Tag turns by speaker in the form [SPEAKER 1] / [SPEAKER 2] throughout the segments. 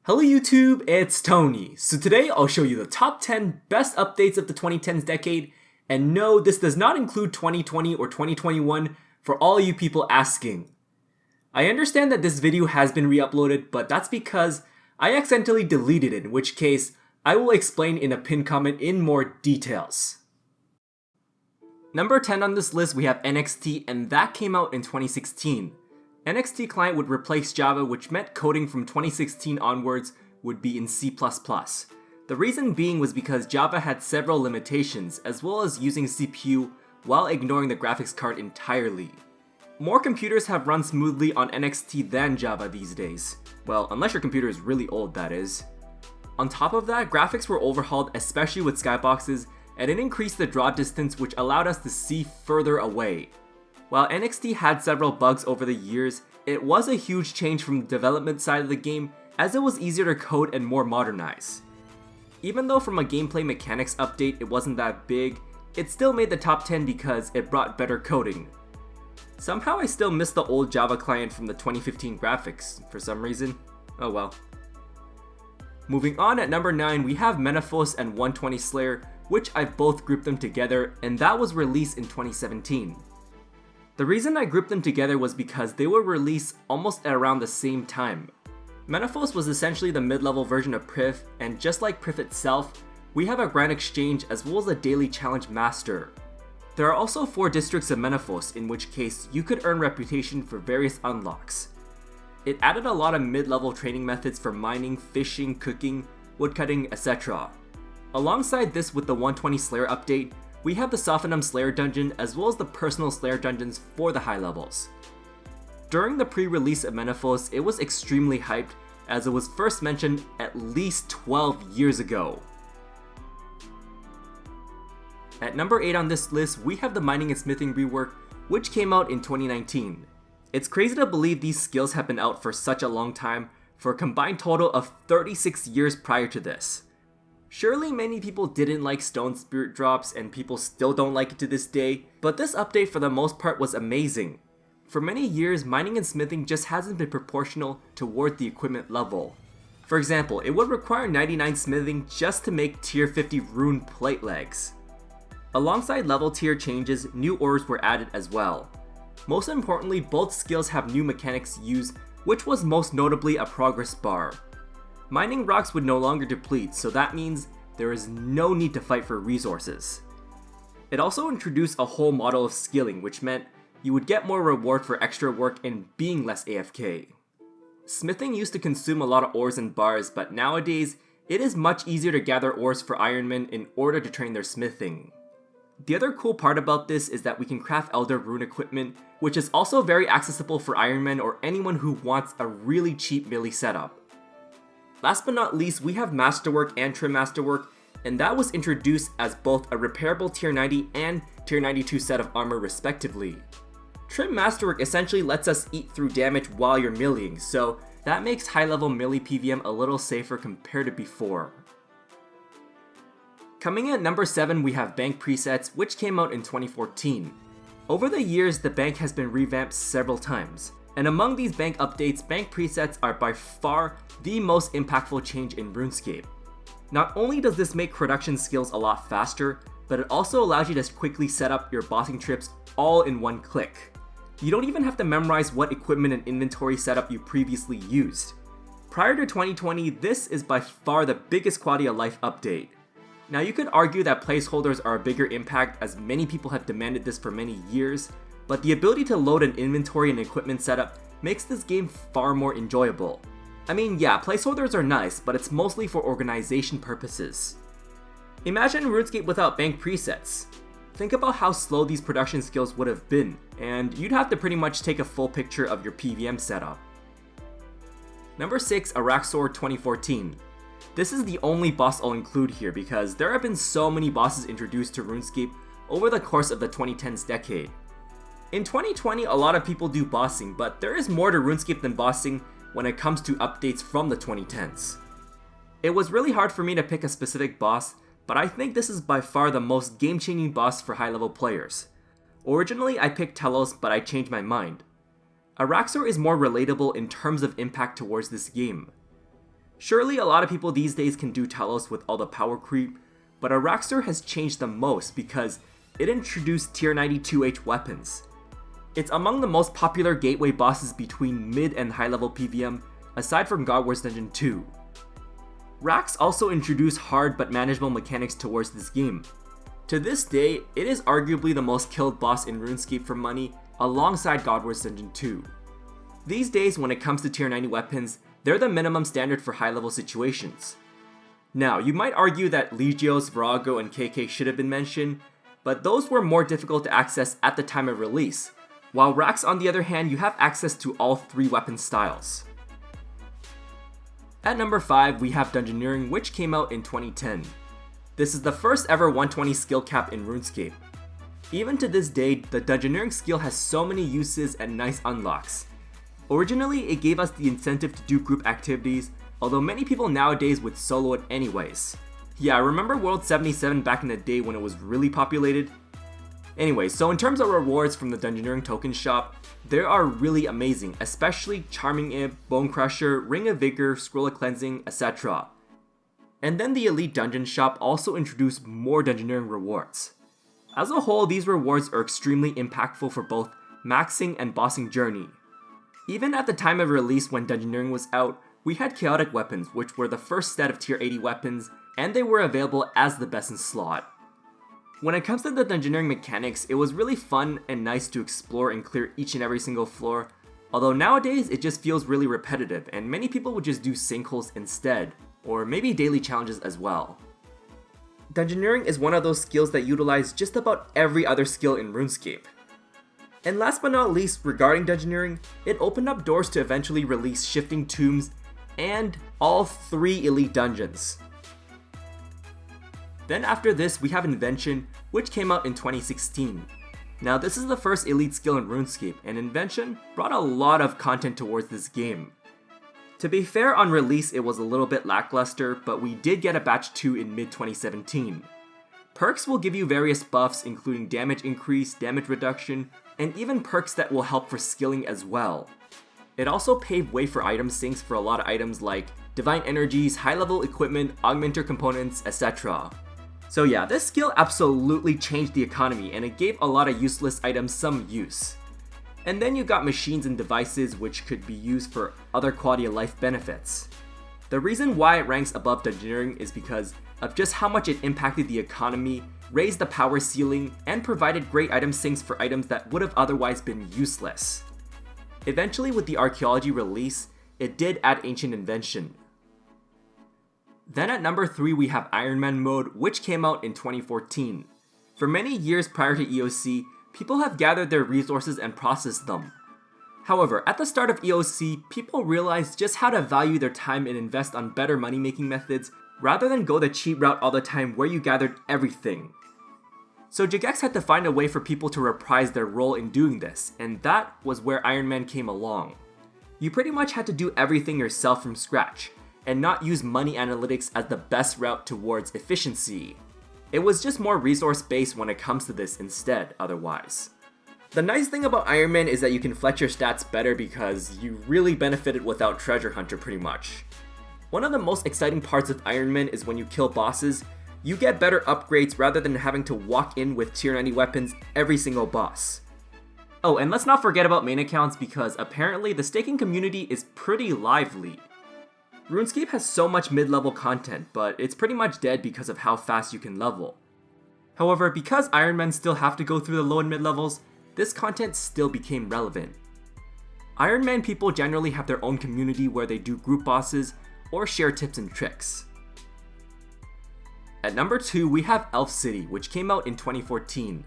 [SPEAKER 1] Hello YouTube, it's Tony. So today I'll show you the top 10 best updates of the 2010s decade, and no, this does not include 2020 or 2021 for all you people asking. I understand that this video has been re-uploaded, but that's because I accidentally deleted it, in which case I will explain in a pinned comment in more details. Number 10 on this list we have NXT, and that came out in 2016. NXT client would replace Java, which meant coding from 2016 onwards would be in C++. The reason being was because Java had several limitations, as well as using CPU while ignoring the graphics card entirely. More computers have run smoothly on NXT than Java these days. Well, unless your computer is really old, that is. On top of that, graphics were overhauled, especially with skyboxes, and it increased the draw distance, which allowed us to see further away. While NXT had several bugs over the years, it was a huge change from the development side of the game, as it was easier to code and more modernized. Even though from a gameplay mechanics update it wasn't that big, it still made the top 10 because it brought better coding. Somehow I still miss the old Java client from the 2015 graphics, for some reason. Oh well. Moving on, at number 9 we have MENAPHOS and 120 Slayer, which I've both grouped them together, and that was released in 2017. The reason I grouped them together was because they were released almost at around the same time. MENAPHOS was essentially the mid-level version of Priv, and just like Priv itself, we have a grand exchange as well as a daily challenge master. There are also 4 districts of MENAPHOS, in which case you could earn reputation for various unlocks. It added a lot of mid-level training methods for mining, fishing, cooking, woodcutting, etc. Alongside this, with the 120 Slayer update, we have the Sophanum Slayer dungeon as well as the personal Slayer dungeons for the high levels. During the pre-release of MENAPHOS, it was extremely hyped as it was first mentioned at least 12 years ago. At number 8 on this list, we have the mining and smithing rework, which came out in 2019. It's crazy to believe these skills have been out for such a long time, for a combined total of 36 years prior to this. Surely many people didn't like stone spirit drops, and people still don't like it to this day, but this update for the most part was amazing. For many years, mining and smithing just hasn't been proportional toward the equipment level. For example, it would require 99 smithing just to make tier 50 rune plate legs. Alongside level tier changes, new ores were added as well. Most importantly, both skills have new mechanics used, which was most notably a progress bar. Mining rocks would no longer deplete, so that means there is no need to fight for resources. It also introduced a whole model of skilling, which meant you would get more reward for extra work and being less AFK. Smithing used to consume a lot of ores and bars, but nowadays it is much easier to gather ores for Ironmen in order to train their smithing. The other cool part about this is that we can craft Elder Rune equipment, which is also very accessible for Ironmen or anyone who wants a really cheap melee setup. Last but not least, we have Masterwork and Trim Masterwork, and that was introduced as both a repairable tier 90 and tier 92 set of armor respectively. Trim Masterwork essentially lets us eat through damage while you're meleeing, so that makes high level melee PVM a little safer compared to before. Coming in at number 7 we have Bank Presets, which came out in 2014. Over the years, the bank has been revamped several times. And among these bank updates, bank presets are by far the most impactful change in RuneScape. Not only does this make production skills a lot faster, but it also allows you to quickly set up your bossing trips all in one click. You don't even have to memorize what equipment and inventory setup you previously used. Prior to 2020, this is by far the biggest quality of life update. Now you could argue that placeholders are a bigger impact as many people have demanded this for many years, but the ability to load an inventory and equipment setup makes this game far more enjoyable. I mean, yeah, placeholders are nice, but it's mostly for organization purposes. Imagine RuneScape without bank presets. Think about how slow these production skills would have been, and you'd have to pretty much take a full picture of your PVM setup. Number 6, ARAXXOR 2014. This is the only boss I'll include here because there have been so many bosses introduced to RuneScape over the course of the 2010s decade. In 2020, a lot of people do bossing, but there is more to RuneScape than bossing when it comes to updates from the 2010s. It was really hard for me to pick a specific boss, but I think this is by far the most game-changing boss for high-level players. Originally, I picked Telos, but I changed my mind. ARAXXOR is more relatable in terms of impact towards this game. Surely a lot of people these days can do Talos with all the power creep, but ARAXXOR has changed the most because it introduced tier 92H weapons. It's among the most popular gateway bosses between mid and high level PVM, aside from God Wars Dungeon 2. Rax also introduced hard but manageable mechanics towards this game. To this day, it is arguably the most killed boss in RuneScape for money, alongside God Wars Dungeon 2. These days, when it comes to tier 90 weapons, they're the minimum standard for high level situations. Now, you might argue that Legios, Virago, and KK should have been mentioned, but those were more difficult to access at the time of release, while Rax on the other hand, you have access to all 3 weapon styles. At number 5, we have Dungeoneering, which came out in 2010. This is the first ever 120 skill cap in RuneScape. Even to this day, the Dungeoneering skill has so many uses and nice unlocks. Originally, it gave us the incentive to do group activities, although many people nowadays would solo it anyways. Yeah, I remember World 77 back in the day when it was really populated. Anyway, so in terms of rewards from the Dungeoneering token shop, they are really amazing, especially Charming Imp, Bone Crusher, Ring of Vigor, Scroll of Cleansing, etc. And then the Elite Dungeon shop also introduced more Dungeoneering rewards. As a whole, these rewards are extremely impactful for both maxing and bossing journey. Even at the time of release when Dungeoneering was out, we had Chaotic Weapons, which were the first set of tier 80 weapons, and they were available as the best in slot. When it comes to the Dungeoneering mechanics, it was really fun and nice to explore and clear each and every single floor, although nowadays it just feels really repetitive and many people would just do sinkholes instead, or maybe daily challenges as well. Dungeoneering is one of those skills that utilize just about every other skill in RuneScape. And last but not least, regarding Dungeoneering, it opened up doors to eventually release Shifting Tombs and all 3 elite dungeons. Then after this, we have Invention, which came out in 2016. Now this is the first elite skill in RuneScape, and Invention brought a lot of content towards this game. To be fair, on release it was a little bit lackluster, but we did get a batch 2 in mid-2017. Perks will give you various buffs including damage increase, damage reduction, and even perks that will help for skilling as well. It also paved way for item sinks for a lot of items like Divine Energies, high level equipment, augmenter components, etc. So yeah, this skill absolutely changed the economy and it gave a lot of useless items some use. And then you got machines and devices which could be used for other quality of life benefits. The reason why it ranks above Dungeoneering is because of just how much it impacted the economy, raised the power ceiling, and provided great item sinks for items that would have otherwise been useless. Eventually with the Archaeology release, it did add Ancient Invention. Then at number 3 we have Ironman mode, which came out in 2014. For many years prior to EOC, people have gathered their resources and processed them. However, at the start of EOC, people realized just how to value their time and invest on better money making methods rather than go the cheap route all the time where you gathered everything. So Jagex had to find a way for people to reprise their role in doing this, and that was where Ironman came along. You pretty much had to do everything yourself from scratch, and not use money analytics as the best route towards efficiency. It was just more resource based when it comes to this instead otherwise. The nice thing about Ironman is that you can flex your stats better because you really benefited without Treasure Hunter pretty much. One of the most exciting parts of Ironman is when you kill bosses, you get better upgrades rather than having to walk in with tier 90 weapons every single boss. Oh, and let's not forget about main accounts because apparently the staking community is pretty lively. RuneScape has so much mid-level content, but it's pretty much dead because of how fast you can level. However, because Ironmen still have to go through the low and mid-levels, this content still became relevant. Ironman people generally have their own community where they do group bosses or share tips and tricks. At number 2, we have Elf City, which came out in 2014.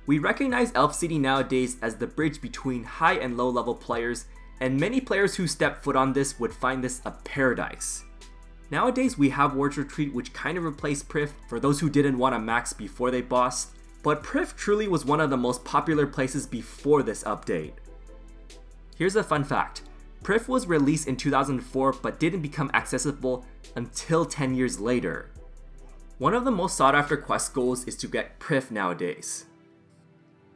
[SPEAKER 1] We recognize Elf City nowadays as the bridge between high and low level players, and many players who step foot on this would find this a paradise. Nowadays we have Ward's Retreat, which kind of replaced Prif for those who didn't want to max before they bossed, but Prif truly was one of the most popular places before this update. Here's a fun fact. Prif was released in 2004 but didn't become accessible until 10 years later. One of the most sought after quest goals is to get Prif nowadays.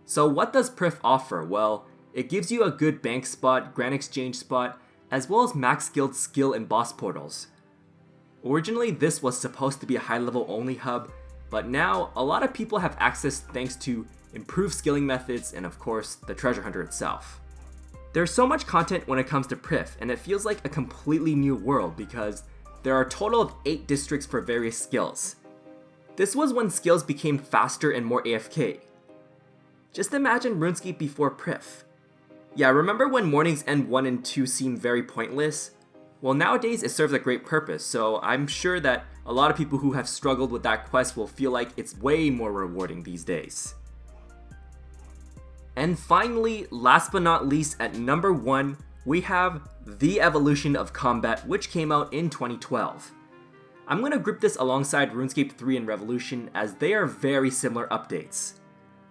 [SPEAKER 1] So what does Prif offer? Well, it gives you a good bank spot, grand exchange spot, as well as max guild skill and boss portals. Originally, this was supposed to be a high-level only hub, but now a lot of people have access thanks to improved skilling methods and of course, the treasure hunter itself. There's so much content when it comes to Prif, and it feels like a completely new world because there are a total of 8 districts for various skills. This was when skills became faster and more AFK. Just imagine RuneScape before Prif. Yeah, remember when Morning's End 1 and 2 seemed very pointless? Well, nowadays it serves a great purpose, so I'm sure that a lot of people who have struggled with that quest will feel like it's way more rewarding these days. And finally, last but not least, at number 1, we have The Evolution of Combat, which came out in 2012. I'm going to group this alongside RuneScape 3 and Revolution as they are very similar updates.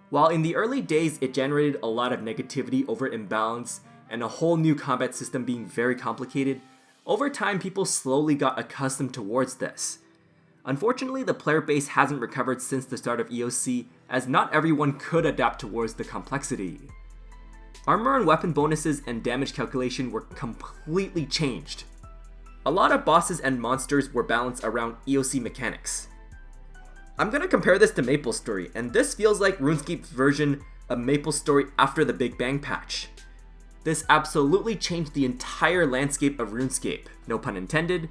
[SPEAKER 1] While in the early days it generated a lot of negativity over imbalance and a whole new combat system being very complicated, over time people slowly got accustomed towards this. Unfortunately, the player base hasn't recovered since the start of EOC, as not everyone could adapt towards the complexity. Armor and weapon bonuses and damage calculation were completely changed. A lot of bosses and monsters were balanced around EOC mechanics. I'm gonna compare this to MapleStory, and this feels like RuneScape's version of MapleStory after the Big Bang patch. This absolutely changed the entire landscape of RuneScape, no pun intended.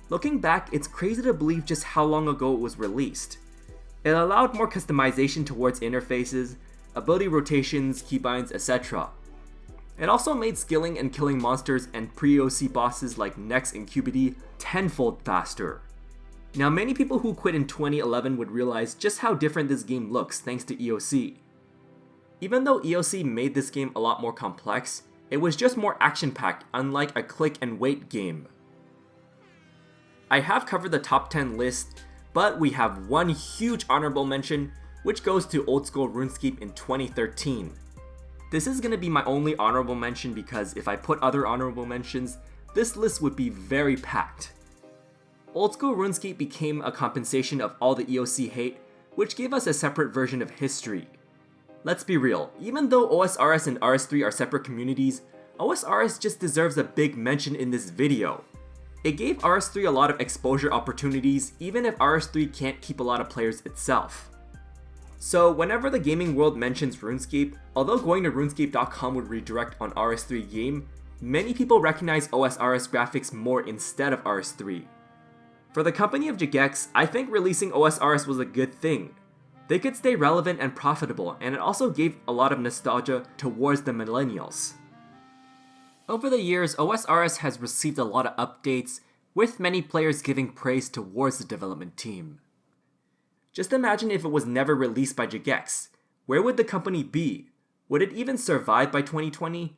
[SPEAKER 1] Looking back, it's crazy to believe just how long ago it was released. It allowed more customization towards interfaces, ability rotations, keybinds, etc. It also made skilling and killing monsters and pre-EOC bosses like Nex and QBD tenfold faster. Now, many people who quit in 2011 would realize just how different this game looks thanks to EOC. Even though EOC made this game a lot more complex, it was just more action-packed, unlike a click and wait game. I have covered the top 10 list, but we have one huge honorable mention, which goes to old school RuneScape in 2013. This is going to be my only honorable mention because if I put other honorable mentions, this list would be very packed. Old school RuneScape became a compensation of all the EOC hate, which gave us a separate version of history. Let's be real, even though OSRS and RS3 are separate communities, OSRS just deserves a big mention in this video. It gave RS3 a lot of exposure opportunities, even if RS3 can't keep a lot of players itself. So whenever the gaming world mentions RuneScape, although going to runescape.com would redirect on RS3 game, many people recognize OSRS graphics more instead of RS3. For the company of Jagex, I think releasing OSRS was a good thing. They could stay relevant and profitable, and it also gave a lot of nostalgia towards the millennials. Over the years, OSRS has received a lot of updates, with many players giving praise towards the development team. Just imagine if it was never released by Jagex. Where would the company be? Would it even survive by 2020?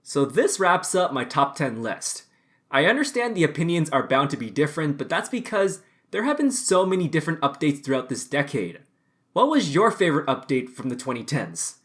[SPEAKER 1] So this wraps up my top 10 list. I understand the opinions are bound to be different, but that's because there have been so many different updates throughout this decade. What was your favorite update from the 2010s?